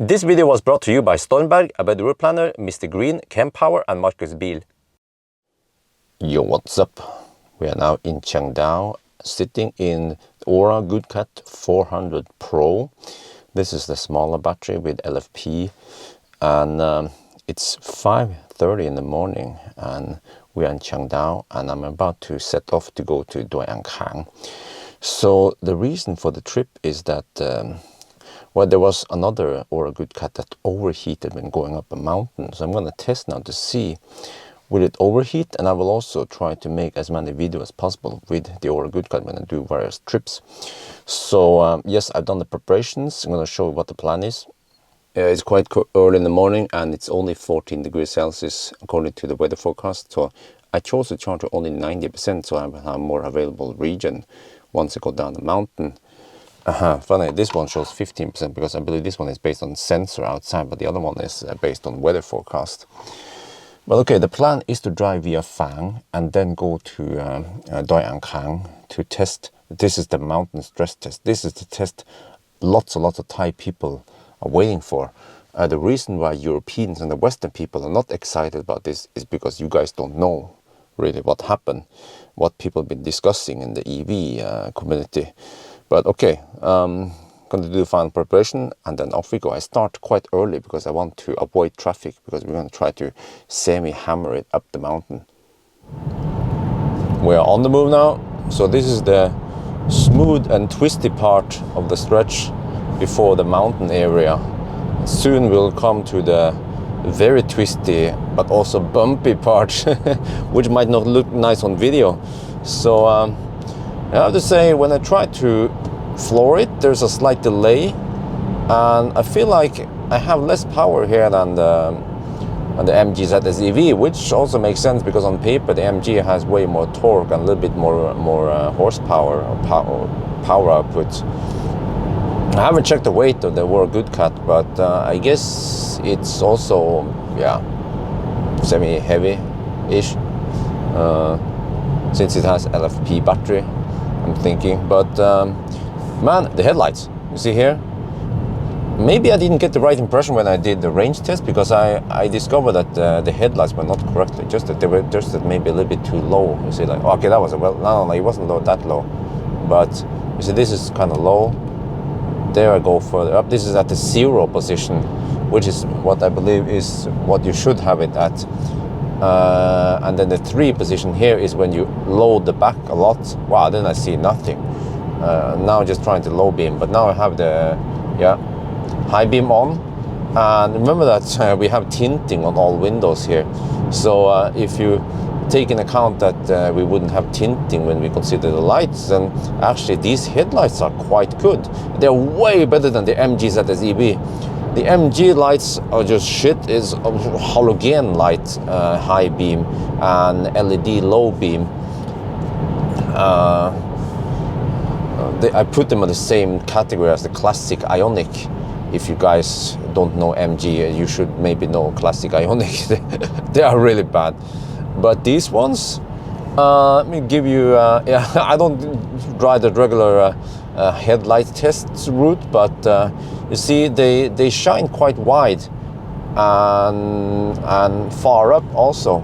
This video was brought to you by Stormberg, a route planner, MisterGreen, Kempower and Marcus Bil. Yo, what's up? We are now in Chengdu, sitting in Ora Funky Cat 400 Pro. This is the smaller battery with LFP, and it's 5:30 in the morning, and we are in Chengdu, and I'm about to set off to go to Doyankang. So the reason for the trip is that well, there was another Ora Funky Cat that overheated when going up a mountain. So I'm going to test now to see will it overheat, and I will also try to make as many videos as possible with the Ora Funky Cat when I do various trips. So yes, I've done the preparations. I'm going to show you what the plan is. It's quite early in the morning, and it's only 14 degrees Celsius according to the weather forecast. So I chose to charge only 90%, so I will have more available region once I go down the mountain. Funny, this one shows 15% because I believe this one is based on sensor outside, but the other one is based on weather forecast. But okay, the plan is to drive via Fang and then go to Doyankang to test. This is the mountain stress test. This is the test lots and lots of Thai people are waiting for. The reason why Europeans and the Western people are not excited about this is because you guys don't know really what happened, what people have been discussing in the EV community. But okay, going to do the final preparation and then off we go. I start quite early because I want to avoid traffic, because we're going to try to semi-hammer it up the mountain. We are on the move now. So this is the smooth and twisty part of the stretch before the mountain area. Soon we'll come to the very twisty but also bumpy part, which might not look nice on video. So I have to say, when I try to floor it, there's a slight delay, and I feel like I have less power here than the MG ZS EV, which also makes sense because on paper the MG has way more torque and a little bit more horsepower or power output. I haven't checked the weight of the Ora Funky Cat, but I guess it's also, yeah, semi-heavy-ish, since it has LFP battery, I'm thinking. But man, the headlights, you see here, maybe I didn't get the right impression when I did the range test, because I discovered that the headlights were not correctly adjusted. They were adjusted maybe a little bit too low. You see, like, okay, that was no, it wasn't low, that low, but you see, this is kind of low. There I go further up. This is at the 0 position, which is what I believe is what you should have it at. And then the 3 position here is when you load the back a lot. Wow, then I see nothing. Now just trying to low beam, but now I have the high beam on. And remember that we have tinting on all windows here. So if you take in account that we wouldn't have tinting when we consider the lights, then actually these headlights are quite good. They're way better than the MG ZS EV. The MG lights are just shit. Is halogen light high beam and LED low beam. I put them in the same category as the classic Ioniq. If you guys don't know MG, you should maybe know classic Ioniq. They are really bad. But these ones, let me give you, I don't drive the regular headlight test route, but you see they shine quite wide and far up also.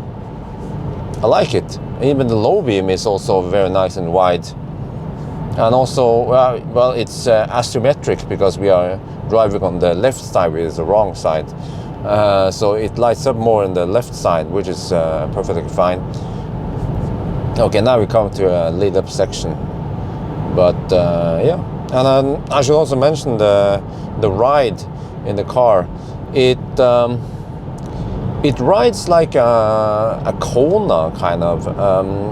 I like it. Even the low beam is also very nice and wide. And also, well, it's asymmetric because we are driving on the left side, which is the wrong side. So it lights up more on the left side, which is perfectly fine. Okay, now we come to a lit up section. But yeah, and I should also mention the ride in the car. It rides like a Kona kind of.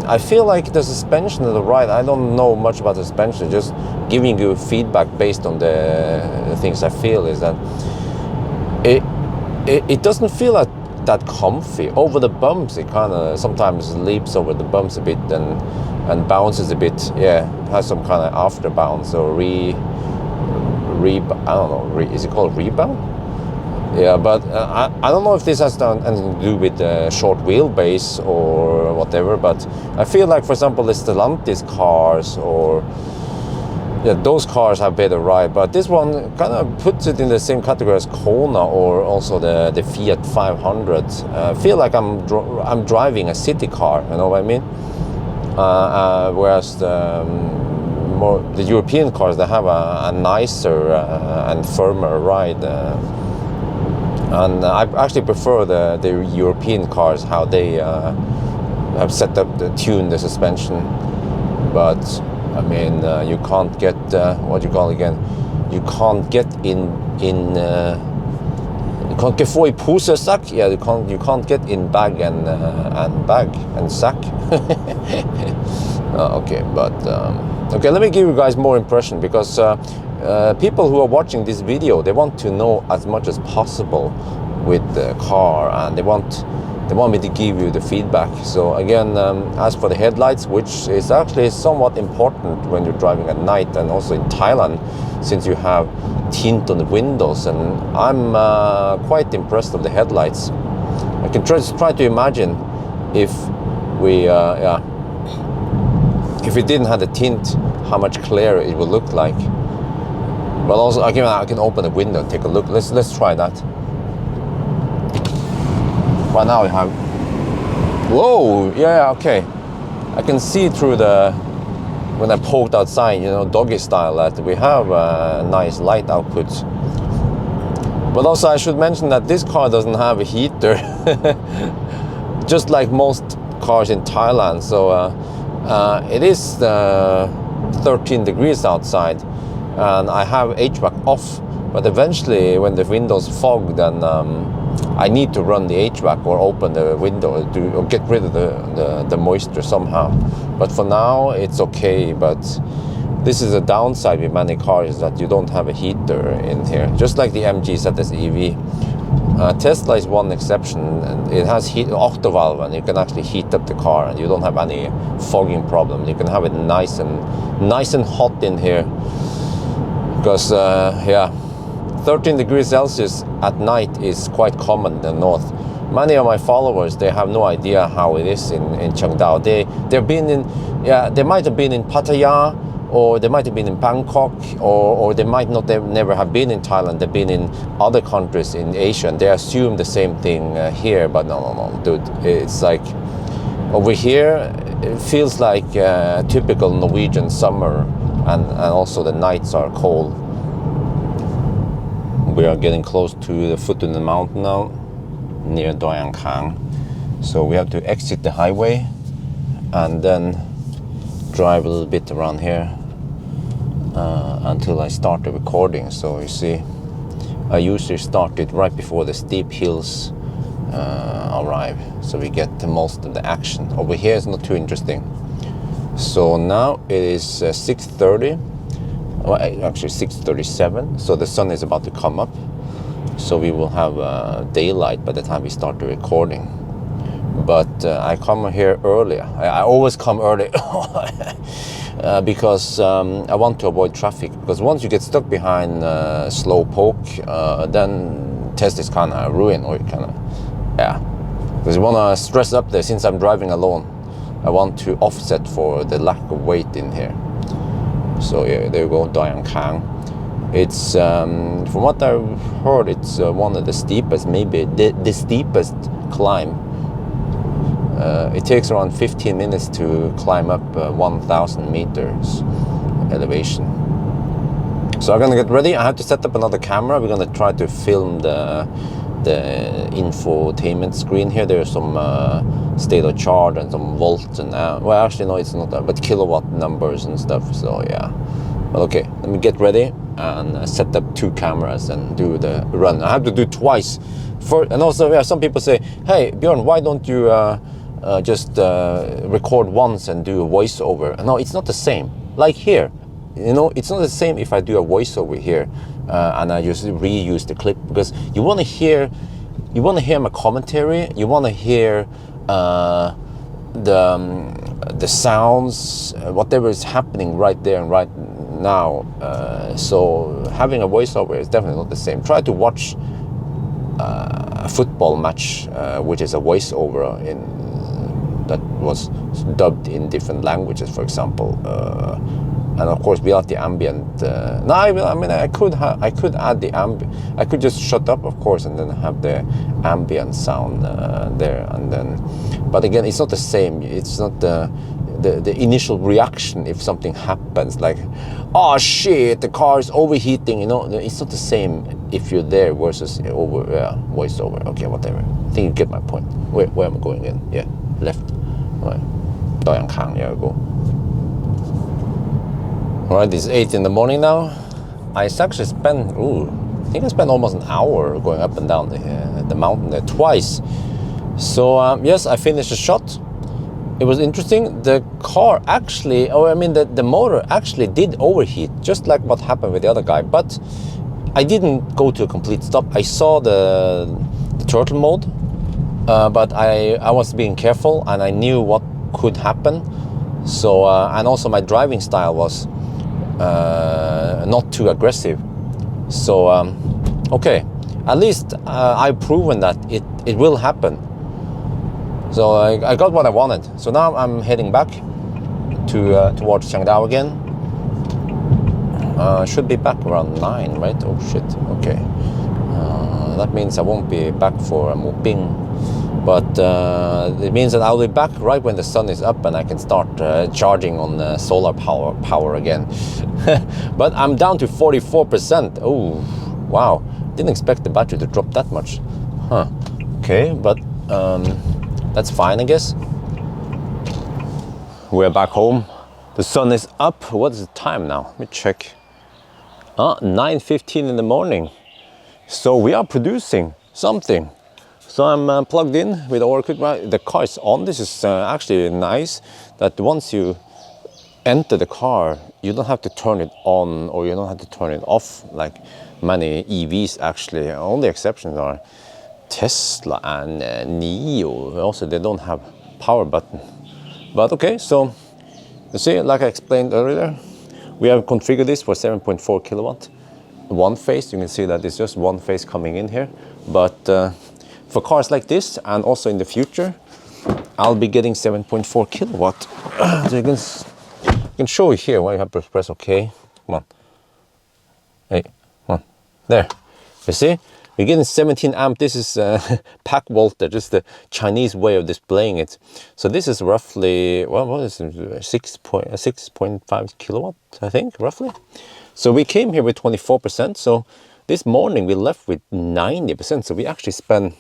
I feel like the suspension of the ride, I don't know much about the suspension, just giving you feedback based on the things I feel, is that it doesn't feel that comfy. Over the bumps, it kind of sometimes leaps over the bumps a bit and bounces a bit. Yeah, has some kind of after bounce or I don't know, is it called rebound? Yeah, but I don't know if this has anything to do with the short wheelbase or whatever, but I feel like, for example, the Stellantis cars or yeah, those cars have better ride, but this one kind of puts it in the same category as Kona or also the Fiat 500. I feel like I'm driving a city car, you know what I mean? Whereas the European cars, they have a nicer and firmer ride. And I actually prefer the European cars, how they have set up, tuned the suspension. But I mean, you can't get what you call again. You can't get in. You can't get få I pose sack. Yeah, you can't get in bag and sack. Okay, but okay. Let me give you guys more impression, because people who are watching this video, they want to know as much as possible with the car, and they want me to give you the feedback. So again, as for the headlights, which is actually somewhat important when you're driving at night, and also in Thailand, since you have tint on the windows, and I'm quite impressed with the headlights. I can try to imagine if we if it didn't have the tint, how much clearer it would look like. But also, I can open the window and take a look. Let's try that. Right now we have, whoa, yeah, okay. I can see through when I poked outside, you know, doggy style, that we have a nice light output. But also I should mention that this car doesn't have a heater, just like most cars in Thailand. So it is 13 degrees outside, and I have HVAC off, but eventually when the windows fog, then I need to run the HVAC or open the window or get rid of the moisture somehow. But for now it's okay. But this is a downside with many cars, that you don't have a heater in here, just like the MG ZS EV. Tesla is one exception, and it has octovalve, and you can actually heat up the car, and you don't have any fogging problem. You can have it nice and hot in here, because yeah, 13 degrees Celsius at night is quite common in the north. Many of my followers, they have no idea how it is in Cheongdao. They've been in, yeah, they might have been in Pattaya, or they might have been in Bangkok, or they might not never have been in Thailand. They've been in other countries in Asia, and they assume the same thing here. But no, dude, it's like over here it feels like a typical Norwegian summer, and also the nights are cold. We are getting close to the foot of the mountain now, near Doi An Khang. So we have to exit the highway and then drive a little bit around here until I start the recording. So you see, I usually start it right before the steep hills arrive, so we get the most of the action. Over here is not too interesting. So now it is 6:30. Well, actually 6:37, so the sun is about to come up, so we will have daylight by the time we start the recording. But I come here early. I always come early because I want to avoid traffic, because once you get stuck behind slow poke, then test is kind of ruined, or kind of, yeah, because you want to stress up there. Since I'm driving alone, I want to offset for the lack of weight in here. So yeah, there you go, Doi An Khang. It's from what I've heard, it's one of the steepest, maybe the steepest climb. It takes around 15 minutes to climb up 1,000 meters elevation. So I'm gonna get ready. I have to set up another camera. We're gonna try to film the infotainment screen here. There's some state of charge and some volts and well, actually no, it's not that, but kilowatt numbers and stuff. So yeah, but okay, let me get ready and set up 2 cameras and do the run. I have to do it twice. And also, yeah, some people say, hey Bjørn, why don't you just record once and do a voiceover? No, it's not the same. Like here, you know, it's not the same if I do a voiceover here and I just reuse the clip, because you want to hear my commentary, you want to hear the sounds, whatever is happening right there and right now. So having a voiceover is definitely not the same. Try to watch a football match, which is a voiceover that was dubbed in different languages, for example. and of course without the ambient. No, I mean I could add the ambient. I could just shut up, of course, and then have the ambient sound there, and then. But again, it's not the same. It's not the initial reaction if something happens, like, oh shit, the car is overheating. You know, it's not the same if you're there versus voice over. Okay, whatever. I think you get my point. Where am I going in? Yeah, left. Right. Yeah, I go. Alright, it's 8 in the morning now. I actually spent, I think I spent almost an hour going up and down the mountain there twice. So yes, I finished the shot. It was interesting. The car actually, the motor actually did overheat, just like what happened with the other guy. But I didn't go to a complete stop. I saw the turtle mode, but I was being careful and I knew what could happen. So and also my driving style was not too aggressive. So okay, at least I've proven that it will happen. So I got what I wanted. So now I'm heading back towards Chengdao again. Should be back around 9, right? Oh shit. Okay. That means I won't be back for Muping. But it means that I'll be back right when the sun is up and I can start charging on solar power again. But I'm down to 44%. Oh, wow. Didn't expect the battery to drop that much. Huh. Okay, but that's fine, I guess. We're back home. The sun is up. What is the time now? Let me check. 9:15 in the morning. So we are producing something. So I'm plugged in with Ora. The car is on. This is actually nice that once you enter the car, you don't have to turn it on or you don't have to turn it off like many EVs actually. Only exceptions are Tesla and NIO. Also, they don't have power button. But okay, so you see, like I explained earlier, we have configured this for 7.4 kilowatt. One phase, you can see that it's just one phase coming in here. But for cars like this, and also in the future, I'll be getting 7.4 kilowatt. So you can show you here why you have to press OK. Come on. Hey, come on. There. You see? We're getting 17 amp. This is pack voltage. Just the Chinese way of displaying it. So this is roughly, well, what is it? 6.5 kilowatt, I think, roughly. So we came here with 24%. So this morning we left with 90%. So we actually spent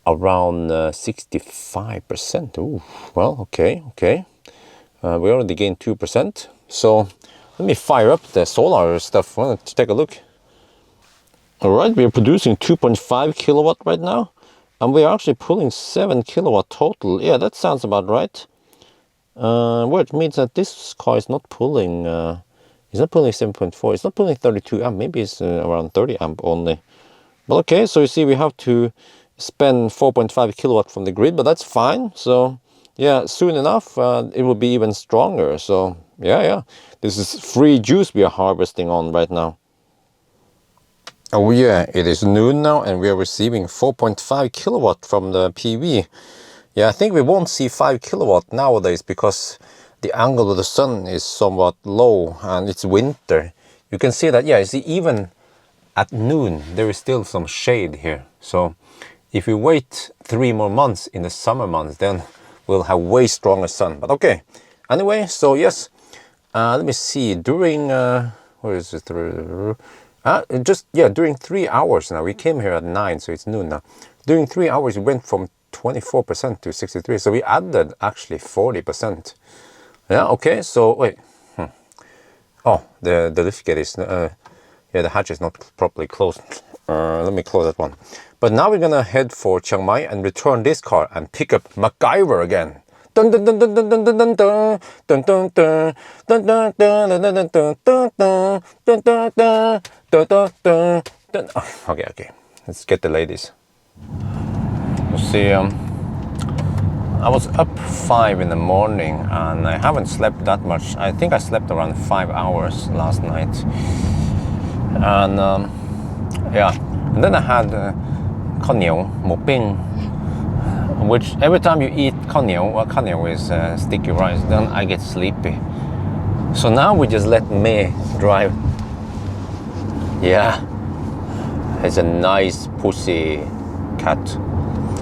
around 65%. Ooh, well, okay. We already gained 2%. So let me fire up the solar stuff. I want to take a look. All right, we're producing 2.5 kilowatt right now, and we're actually pulling 7 kilowatt total. Yeah, that sounds about right. Which means that this car is not pulling, it's not pulling 7.4, it's not pulling 32 amp, maybe it's around 30 amp only. But okay, so you see we have to spend 4.5 kilowatt from the grid, but that's fine. So yeah, soon enough, it will be even stronger. So yeah, this is free juice we are harvesting on right now. Oh yeah, it is noon now and we are receiving 4.5 kilowatt from the PV. Yeah, I think we won't see 5 kilowatt nowadays because the angle of the sun is somewhat low and it's winter. You can see that, yeah, you see even at noon there is still some shade here. So if we wait 3 more months in the summer months, then we'll have way stronger sun. But okay, anyway, so yes, let me see, during, where is it? During 3 hours now, we came here at 9, so it's noon now. During 3 hours, we went from 24% to 63, so we added actually 40%. Yeah, okay, so wait. Oh, the lift gate is, yeah, the hatch is not properly closed. Let me close that one. But now we're gonna head for Chiang Mai and return this car and pick up MacGyver again. Dun dun dun dun dun dun dun dun dun dun dun dun dun dun dun dun dun dun. Okay, let's get the ladies. You see, I was up 5 in the morning and I haven't slept that much. I think I slept around 5 hours last night. And yeah, and then I had Moping, which every time you eat kanyo, well, kanyo is sticky rice, then I get sleepy. So now we just let me drive. Yeah, it's a nice pussy cat.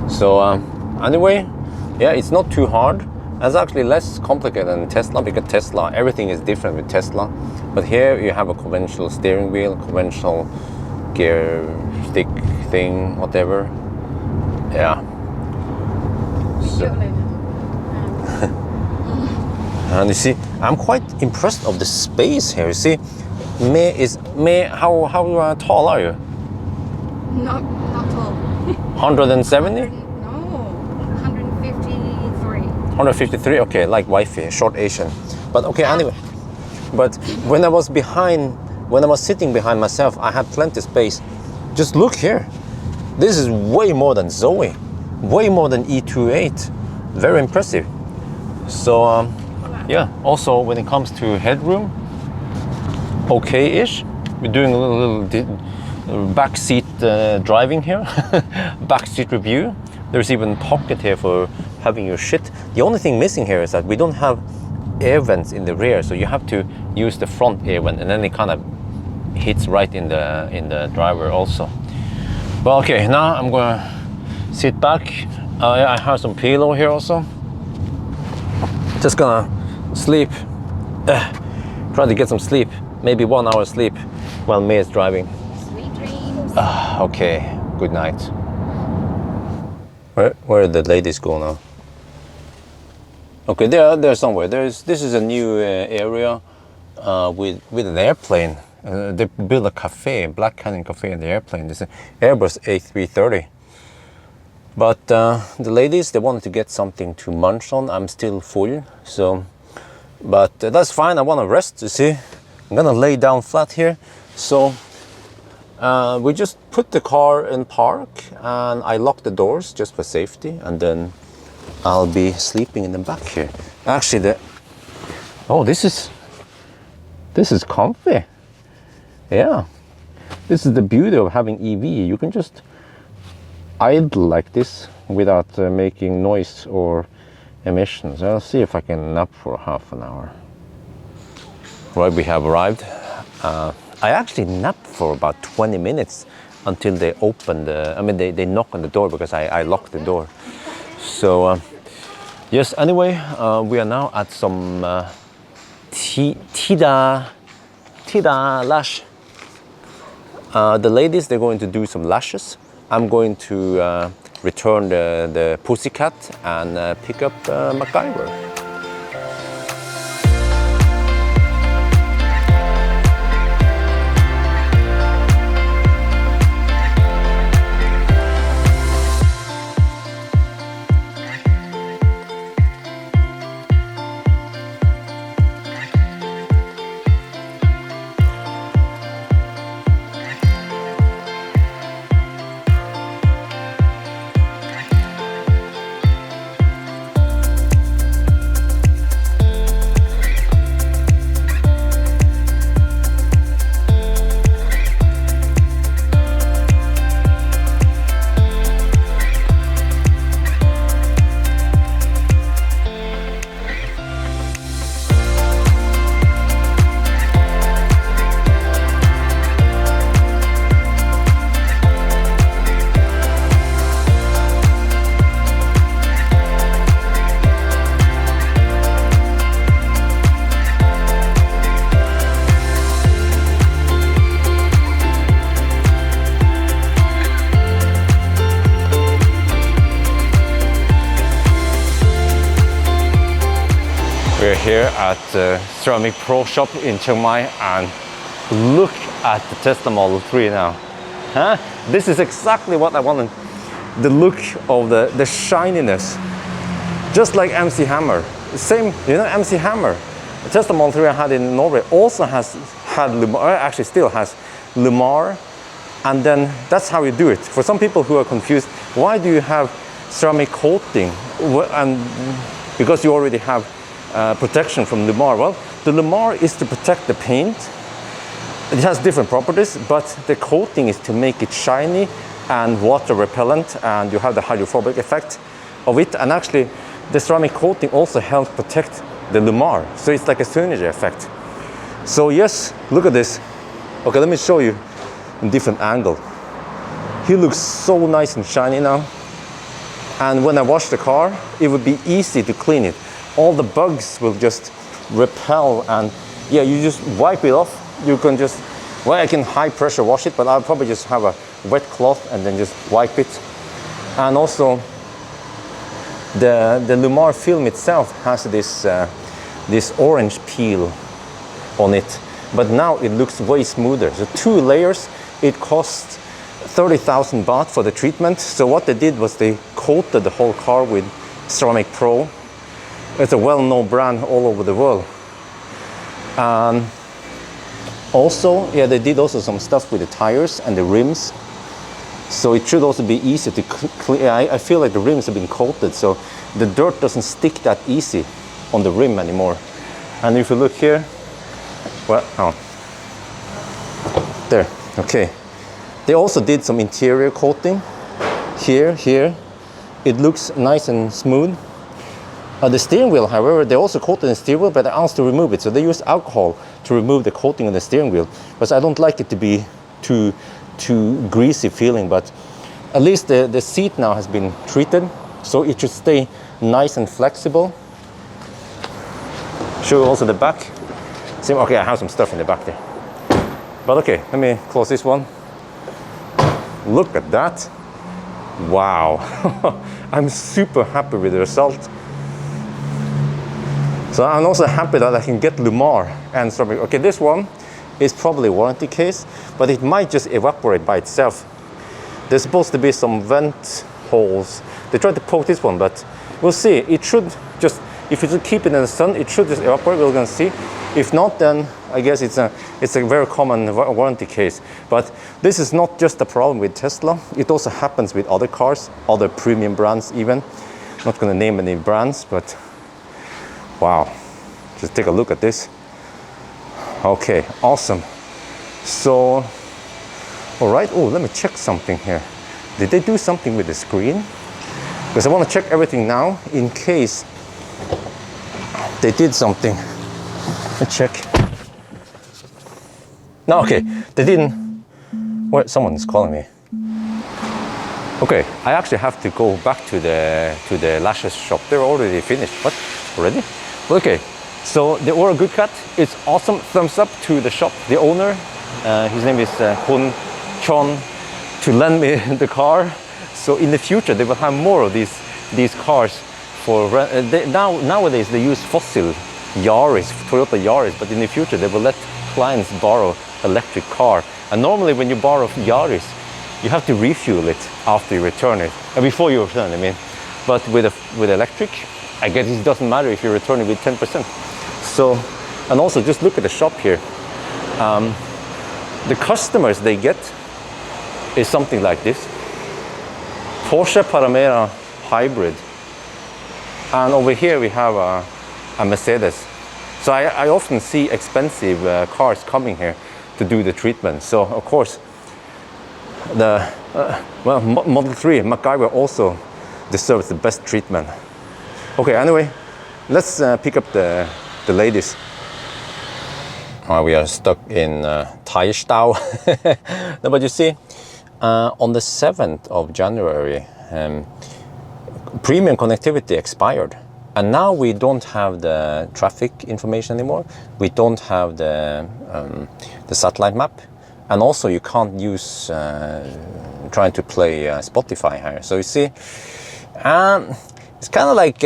So anyway, yeah, it's not too hard. It's actually less complicated than Tesla, because Tesla, everything is different with Tesla. But here you have a conventional steering wheel, conventional gear stick thing, whatever. Yeah. So, and you see, I'm quite impressed of the space here. You see, how tall are you? Not tall. 170? No, 153. 153, okay, like wifey, short Asian. But okay, anyway. But when I was sitting behind myself, I had plenty of space. Just look here. This is way more than Zoe, way more than E28. Very impressive. So yeah, also when it comes to headroom, okay-ish. We're doing a little backseat driving here, backseat review. There's even pocket here for having your shit. The only thing missing here is that we don't have air vents in the rear, so you have to use the front air vent, and then it kind of hits right in the driver also. But okay, now I'm gonna sit back. I have some pillow here also. Just gonna sleep. Try to get some sleep. Maybe 1 hour sleep while May is driving. Sweet dreams. Okay, good night. Where did the ladies go now? Okay, they're somewhere. This is a new area with an airplane. They built a cafe, Black Canyon Cafe in the airplane. This is Airbus A330. But the ladies, they wanted to get something to munch on. I'm still full, so. But that's fine. I want to rest. You see, I'm gonna lay down flat here. So we just put the car in park, and I lock the doors just for safety, and then I'll be sleeping in the back here. Actually, this is comfy. Yeah, this is the beauty of having EV. You can just idle like this without making noise or emissions. I'll see if I can nap for half an hour. Right, we have arrived. I actually napped for about 20 minutes until they opened they knock on the door, because I locked the door. So yes, anyway, we are now at some Tida lash. The ladies, they're going to do some lashes. I'm going to return the pussycat and pick up MacGyver. We're here at the Ceramic Pro Shop in Chiang Mai, and look at the Tesla Model 3 now. Huh? This is exactly what I wanted. The look of the shininess. Just like MC Hammer. Same, MC Hammer. The Tesla Model 3 I had in Norway also had Lumar, actually still has Lumar. And then that's how you do it. For some people who are confused, why do you have ceramic coating? And because you already have protection from Lumar. Well, the Lumar is to protect the paint. It has different properties, but the coating is to make it shiny and water repellent, and you have the hydrophobic effect of it. And actually, the ceramic coating also helps protect the Lumar. So it's like a synergy effect. So yes, look at this. Okay, let me show you in different angle. He looks so nice and shiny now. And when I wash the car, it would be easy to clean it. All the bugs will just repel, and yeah, you just wipe it off. You can just, well, I can high pressure wash it, but I'll probably just have a wet cloth and then just wipe it. And also, the Lumar film itself has this orange peel on it, but now it looks way smoother. So 2 layers, it costs 30,000 baht for the treatment. So what they did was they coated the whole car with Ceramic Pro. It's a well-known brand all over the world. Also, yeah, they did also some stuff with the tires and the rims. So it should also be easy to clean. I feel like the rims have been coated, so the dirt doesn't stick that easy on the rim anymore. And if you look here, well, oh, there, okay. They also did some interior coating. Here. It looks nice and smooth. The steering wheel, however, they also coated the steering wheel, but they asked to remove it. So they used alcohol to remove the coating on the steering wheel. Because I don't like it to be too greasy feeling, but at least the seat now has been treated. So it should stay nice and flexible. Show also the back. See, okay, I have some stuff in the back there. But okay, let me close this one. Look at that. Wow. I'm super happy with the result. So I'm also happy that I can get Lumar and Ceramic. Okay, this one is probably a warranty case, but it might just evaporate by itself. There's supposed to be some vent holes. They tried to poke this one, but we'll see. It should just, if you keep it in the sun, it should just evaporate. We're gonna see. If not, then I guess it's a very common warranty case. But this is not just a problem with Tesla. It also happens with other cars, other premium brands even. I'm not gonna name any brands, but wow, just take a look at this. Okay, awesome. So, all right, oh, let me check something here. Did they do something with the screen? Because I want to check everything now in case they did something. Let's check. No, okay, they didn't. Wait, someone's calling me. Okay, I actually have to go back to the lashes shop. They're already finished. What? Already? Okay, so the Ora Good Cat is awesome. Thumbs up to the shop, the owner. His name is Hun Chon, to lend me the car. So in the future, they will have more of these cars for nowadays they use fossil Yaris, Toyota Yaris, but in the future they will let clients borrow electric car. And normally when you borrow Yaris, you have to refuel it after you return it, before you return, I mean. But with electric, I guess it doesn't matter if you return it with 10%. So, and also just look at the shop here. The customers they get is something like this. Porsche Panamera Hybrid. And over here we have a Mercedes. So I often see expensive cars coming here to do the treatment. So of course, the Model 3 MacGyver also deserves the best treatment. Okay, anyway, let's pick up the ladies. We are stuck in Taistau. No, but you see, on the 7th of January, premium connectivity expired. And now we don't have the traffic information anymore. We don't have the satellite map. And also you can't use trying to play Spotify here. So you see, it's kind of like,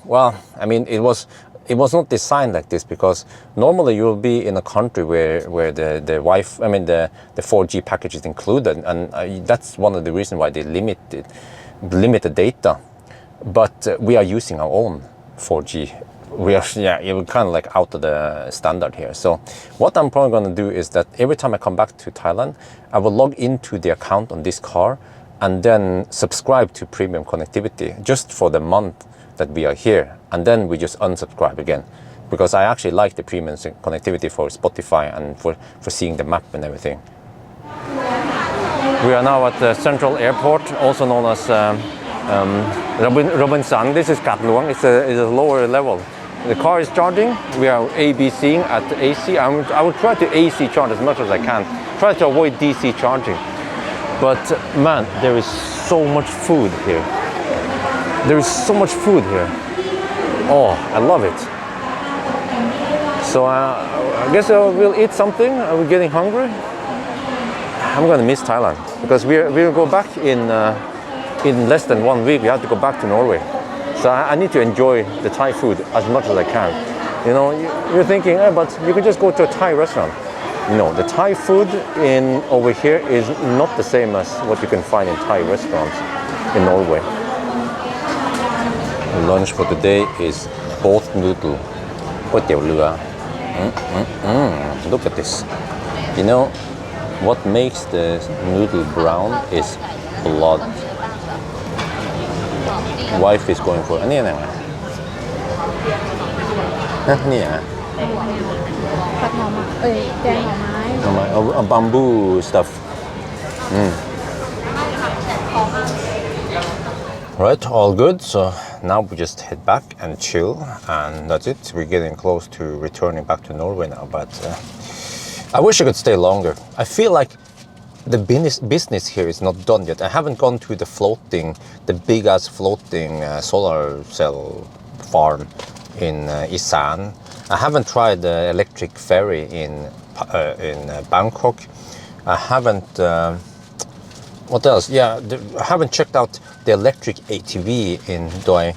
well, I mean, it was not designed like this, because normally you'll be in a country where the Wi-Fi, I mean the 4G package is included, and that's one of the reasons why they limit the data. But we are using our own 4G. We are, yeah, you're kind of like out of the standard here. So what I'm probably going to do is that every time I come back to Thailand, I will log into the account on this car and then subscribe to premium connectivity just for the month that we are here, and then we just unsubscribe again, because I actually like the premium connectivity for Spotify and for seeing the map and everything. We are now at the Central Airport, also known as Robinson. This is Kat Luang. It's a lower level. The car is charging. We are ABCing at the AC. I will try to AC charge as much as I can. Try to avoid DC charging. But man, there is so much food here. There is so much food here. Oh, I love it. So I guess we'll eat something. Are we getting hungry? I'm gonna miss Thailand because we'll go back in less than 1 week. We have to go back to Norway. So I need to enjoy the Thai food as much as I can. You know, you're thinking, but you could just go to a Thai restaurant. No, the Thai food over here is not the same as what you can find in Thai restaurants in Norway. Lunch for today is both noodle, ก๋วยเตี๋ยวเรือ Look at this. You know, what makes the noodle brown is blood. Wife is going for อันนี้อะไรนะนี่อ่ะ ผัดหน่อไม้แกงหน่อไม้ bamboo stuff. Right, all good. So now we just head back and chill, and that's it. We're getting close to returning back to Norway now, but I wish I could stay longer. I feel like the business here is not done yet. I haven't gone to the big ass floating solar cell farm in Isan. I haven't tried the electric ferry in Bangkok. I haven't. What else? Yeah, I haven't checked out the electric ATV in Doi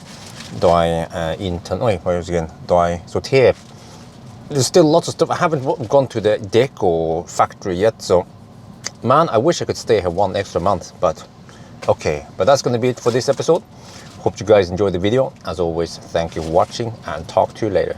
Sotep. There's still lots of stuff. I haven't gone to the Deco factory yet, so man, I wish I could stay here 1 extra month, but okay. But that's going to be it for this episode. Hope you guys enjoyed the video. As always, thank you for watching and talk to you later.